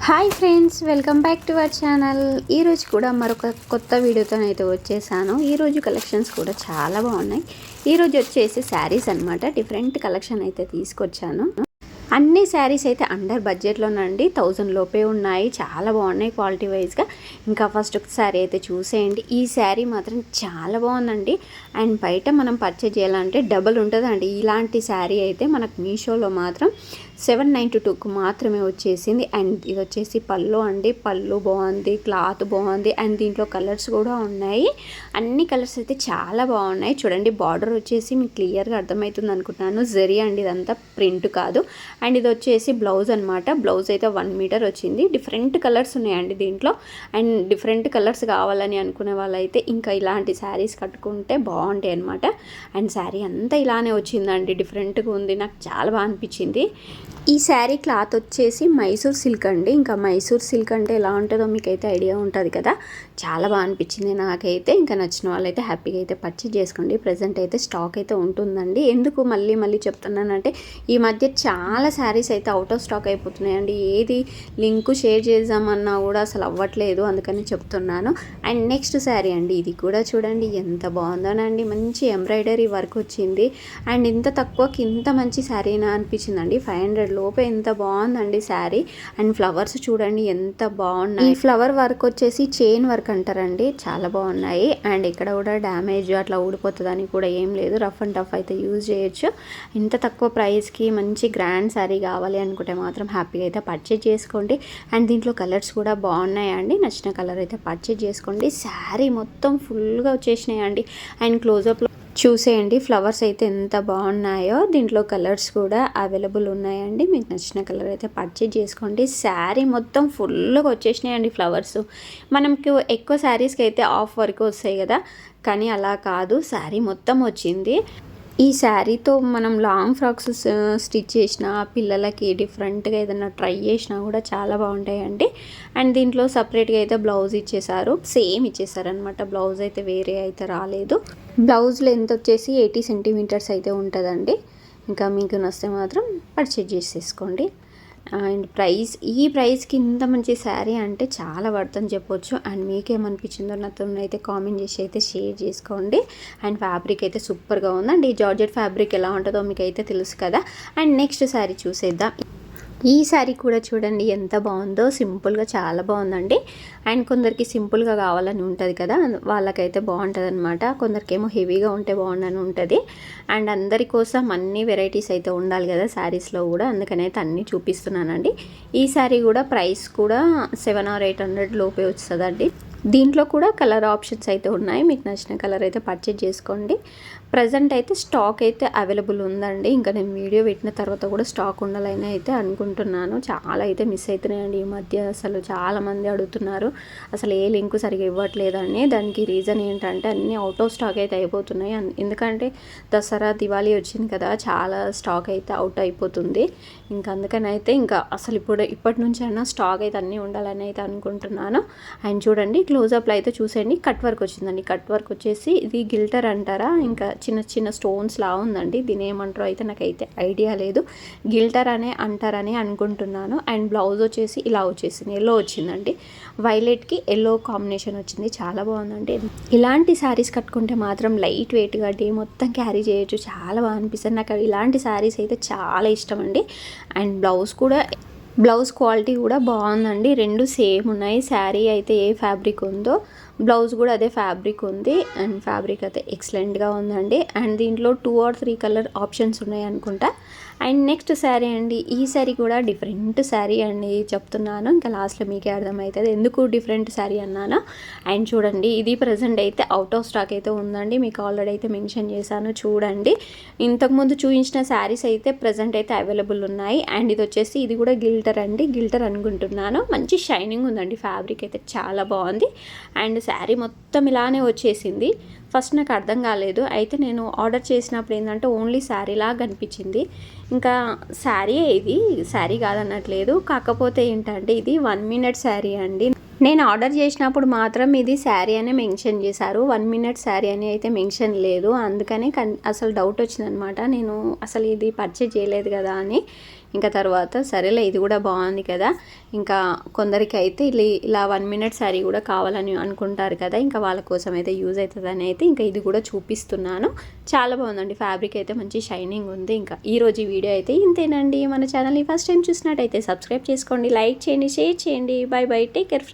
Hi friends, welcome back to our channel. ఈరోజు కూడా మరొక కొత్త వీడియోతోనైతే వచ్చేసాను. ఈరోజు కలెక్షన్స్ కూడా చాలా బాగున్నాయి. ఈరోజు వచ్చేసి శారీస్ అనమాట. డిఫరెంట్ కలెక్షన్ అయితే తీసుకొచ్చాను. అన్ని శారీస్ అయితే అండర్ బడ్జెట్లోనండి, 1000 లోపే ఉన్నాయి. చాలా బాగున్నాయి క్వాలిటీ వైజ్గా. ఇంకా ఫస్ట్ ఒక శారీ అయితే చూసేయండి. ఈ శారీ మాత్రం చాలా బాగుందండి. అండ్ బయట మనం పర్చేజ్ చేయాలంటే డబల్ ఉంటుందండి. ఇలాంటి శారీ అయితే మనకు మీషోలో మాత్రం 792కు మాత్రమే వచ్చేసింది. అండ్ ఇది వచ్చేసి పళ్ళు అండి. పళ్ళు బాగుంది, క్లాత్ బాగుంది. అండ్ దీంట్లో కలర్స్ కూడా ఉన్నాయి. అన్ని కలర్స్ అయితే చాలా బాగున్నాయి. చూడండి, బార్డర్ వచ్చేసి మీకు క్లియర్గా అర్థమవుతుంది అనుకుంటున్నాను. జరీ అండి, ఇదంతా ప్రింట్ కాదు. అండ్ ఇది వచ్చేసి బ్లౌజ్ అనమాట. బ్లౌజ్ అయితే 1 మీటర్ వచ్చింది. డిఫరెంట్ కలర్స్ ఉన్నాయండి దీంట్లో. అండ్ డిఫరెంట్ కలర్స్ కావాలని అనుకునే వాళ్ళైతే ఇంకా ఇలాంటి శారీస్ కట్టుకుంటే బాగుంటాయి అనమాట. అండ్ శారీ అంతా ఇలానే వచ్చిందండి, డిఫరెంట్గా ఉంది. నాకు చాలా బాగా అనిపించింది. ఈ శారీ క్లాత్ వచ్చేసి మైసూర్ సిల్క్ అండి. ఇంకా మైసూర్ సిల్క్ అంటే ఎలా ఉంటుందో మీకైతే ఐడియా ఉంటుంది కదా. చాలా బాగా అనిపించింది నాకైతే. ఇంకా నచ్చిన వాళ్ళైతే హ్యాపీగా అయితే పర్చేజ్ చేసుకోండి. ప్రజెంట్ అయితే స్టాక్ అయితే ఉంటుందండి. ఎందుకు మళ్ళీ చెప్తున్నానంటే ఈ మధ్య చాలా శారీస్ అయితే అవుట్ ఆఫ్ స్టాక్ అయిపోతున్నాయండి. ఏది లింకు షేర్ చేద్దామన్నా కూడా అసలు అవ్వట్లేదు, అందుకని చెప్తున్నాను. అండ్ నెక్స్ట్ శారీ అండి. ఇది కూడా చూడండి ఎంత బాగుందోనండి. మంచి ఎంబ్రాయిడరీ వర్క్ వచ్చింది. అండ్ ఇంత తక్కువకి ఇంత మంచి శారీనా అనిపించిందండి. 500 లోపే ఎంత బాగుందండి శారీ. అండ్ ఫ్లవర్స్ చూడండి ఎంత బాగున్నాయి. ఈ ఫ్లవర్ వర్క్ వచ్చేసి చైన్ వర్క్ అంటారండి. చాలా బాగున్నాయి. అండ్ ఇక్కడ కూడా డ్యామేజ్ అట్లా ఊడిపోతుందని కూడా ఏం లేదు. రఫ్ అండ్ టఫ్ అయితే యూజ్ చేయొచ్చు. ఇంత తక్కువ ప్రైస్కి మంచి గ్రాండ్ శారీ కావాలి అనుకుంటే మాత్రం హ్యాపీగా అయితే పర్చేజ్ చేసుకోండి. అండ్ దీంట్లో కలర్స్ కూడా బాగున్నాయండి. నచ్చిన కలర్ అయితే పర్చేజ్ చేసుకోండి. శారీ మొత్తం ఫుల్గా వచ్చేసినాయండి. అండ్ క్లోజప్లో చూసేయండి, ఫ్లవర్స్ అయితే ఎంత బాగున్నాయో. దీంట్లో కలర్స్ కూడా అవైలబుల్ ఉన్నాయండి. మీకు నచ్చిన కలర్ అయితే పర్చేజ్ చేసుకోండి. శారీ మొత్తం ఫుల్గా వచ్చేసినాయండి ఫ్లవర్స్. మనకు ఎక్కువ శారీస్కి అయితే ఆఫ్ వరకు వస్తాయి కదా, కానీ అలా కాదు, శారీ మొత్తం వచ్చింది. ఈ శారీతో మనం లాంగ్ ఫ్రాక్స్ స్టిచ్ చేసిన పిల్లలకి డిఫరెంట్గా ఏదైనా ట్రై చేసినా కూడా చాలా బాగుంటాయండి. అండ్ దీంట్లో సపరేట్గా అయితే బ్లౌజ్ ఇచ్చేసారు, సేమ్ ఇచ్చేసారనమాట. బ్లౌజ్ అయితే వేరే అయితే రాలేదు. బ్లౌజ్ లెంత్ వచ్చేసి 80 సెంటీమీటర్స్ అయితే ఉంటుందండి. ఇంకా మీకు నచ్చితే మాత్రం పర్చేజ్ చేసేసుకోండి. అండ్ ఈ ప్రైస్కి ఇంత మంచి శారీ అంటే చాలా వర్త్ అని చెప్పొచ్చు. అండ్ మీకేమనిపించిందో నాతో అయితే కామెంట్ చేసి అయితే షేర్ చేసుకోండి. అండ్ ఫ్యాబ్రిక్ అయితే సూపర్గా ఉందండి. ఈ జార్జెట్ ఫ్యాబ్రిక్ ఎలా ఉంటుందో మీకు అయితే తెలుసు కదా. అండ్ నెక్స్ట్ శారీ చూసేద్దాం. ఈ శారీ కూడా చూడండి ఎంత బాగుందో. సింపుల్గా చాలా బాగుందండి. అండ్ కొందరికి సింపుల్గా కావాలని ఉంటుంది కదా, వాళ్ళకైతే బాగుంటుంది అనమాట. కొందరికేమో హెవీగా ఉంటే బాగుండని ఉంటుంది. అండ్ అందరి కోసం అన్ని వెరైటీస్ అయితే ఉండాలి కదా శారీస్లో కూడా, అందుకనైతే అన్నీ చూపిస్తున్నానండి. ఈ శారీ కూడా ప్రైస్ కూడా 700 or 800 లోపే వస్తుందండి. దీంట్లో కూడా కలర్ ఆప్షన్స్ అయితే ఉన్నాయి. మీకు నచ్చిన కలర్ అయితే పర్చేజ్ చేసుకోండి. ప్రజెంట్ అయితే స్టాక్ అయితే అవైలబుల్ ఉందండి. ఇంకా నేను వీడియో పెట్టిన తర్వాత కూడా స్టాక్ ఉండాలని అయితే అనుకుంటున్నాను. చాలా అయితే మిస్ అవుతున్నాయండి ఈ మధ్య. అసలు చాలామంది అడుగుతున్నారు అసలు ఏ లింక్ సరిగా ఇవ్వట్లేదని. దానికి రీజన్ ఏంటంటే అన్నీ అవుట్ ఆఫ్ స్టాక్ అయితే అయిపోతున్నాయి. ఎందుకంటే దసరా దివాళీ వచ్చింది కదా, చాలా స్టాక్ అయితే అవుట్ అయిపోతుంది. ఇంకా అందుకని అయితే ఇంకా అసలు ఇప్పటి నుంచి అయినా స్టాక్ అయితే అన్నీ ఉండాలని అయితే అనుకుంటున్నాను. అండ్ చూడండి, క్లోజప్లో అయితే చూసేయండి, కట్ వర్క్ వచ్చిందండి. కట్ వర్క్ వచ్చేసి ఇది గిల్టర్ అంటారా, ఇంకా చిన్న చిన్న స్టోన్స్ లా ఉందండి. దీని ఏమంటారో అయితే నాకైతే ఐడియా లేదు. గిల్టర్ అనే అంటారని అనుకుంటున్నాను. అండ్ బ్లౌజ్ వచ్చేసి ఇలా వచ్చేసింది, ఎల్లో వచ్చిందండి. వైలెట్కి ఎల్లో కాంబినేషన్ వచ్చింది. చాలా బాగుందండి. ఇలాంటి శారీస్ కట్టుకుంటే మాత్రం లైట్ వెయిట్గా డే మొత్తం క్యారీ చేయొచ్చు. చాలా బాగా అనిపిస్తుంది నాకు. ఇలాంటి శారీస్ అయితే చాలా ఇష్టం అండి. అండ్ బ్లౌజ్ క్వాలిటీ కూడా బాగుందండి. రెండు సేమ్ ఉన్నాయి. శారీ అయితే ఏ ఫ్యాబ్రిక్ ఉందో బ్లౌజ్ కూడా అదే ఫ్యాబ్రిక్ ఉంది. అండ్ ఫ్యాబ్రిక్ అయితే ఎక్సలెంట్గా ఉందండి. అండ్ దీంట్లో 2 or 3 కలర్ ఆప్షన్స్ ఉన్నాయి అనుకుంటా. అండ్ నెక్స్ట్ శారీ అండి. ఈ శారీ కూడా డిఫరెంట్ శారీ అండి, చెప్తున్నాను. ఇంకా లాస్ట్లో మీకే అర్థమవుతుంది ఎందుకు డిఫరెంట్ శారీ అన్నాను. అండ్ చూడండి, ఇది ప్రజెంట్ అయితే అవుట్ ఆఫ్ స్టాక్ అయితే ఉందండి. మీకు ఆల్రెడీ అయితే మెన్షన్ చేశాను చూడండి. ఇంతకుముందు చూపించిన శారీస్ అయితే ప్రజెంట్ అయితే అవైలబుల్ ఉన్నాయి. అండ్ ఇది కూడా గిల్టర్ అండి. గిల్టర్ అనుకుంటున్నాను. మంచి షైనింగ్ ఉందండి. ఫ్యాబ్రిక్ అయితే చాలా బాగుంది. అండ్ శారీ మొత్తం ఇలానే వచ్చేసింది. ఫస్ట్ నాకు అర్థం కాలేదు. అయితే నేను ఆర్డర్ చేసినప్పుడు ఏంటంటే ఓన్లీ శారీలాగా కనిపించింది. ఇంకా ఇది శారీ కాదన్నట్లేదు. కాకపోతే ఏంటంటే ఇది 1 minute శారీ అండి. నేను ఆర్డర్ చేసినప్పుడు మాత్రం ఇది శారీ అనే మెన్షన్ చేశారు. 1 minute శారీ అని అయితే మెన్షన్ లేదు. అందుకనే అసలు డౌట్ వచ్చిందనమాట. నేను అసలు ఇది పర్చేజ్ చేయలేదు కదా అని. ఇంకా తర్వాత సరేలే ఇది కూడా బాగుంది కదా, ఇంకా కొందరికి అయితే ఇలా 1 మినిట్ శారీ కూడా కావాలని అనుకుంటారు కదా, ఇంకా వాళ్ళ కోసం అయితే యూజ్ అవుతుందని అయితే ఇంకా ఇది కూడా చూపిస్తున్నాను. చాలా బాగుందండి, ఫ్యాబ్రిక్ అయితే మంచి షైనింగ్ ఉంది. ఇంకా ఈరోజు ఈ వీడియో అయితే ఇంతేనండి. మన ఛానల్ని ఫస్ట్ టైం చూసినట్టయితే సబ్స్క్రైబ్ చేసుకోండి, లైక్ చేయండి, షేర్ చేయండి. By by, take care.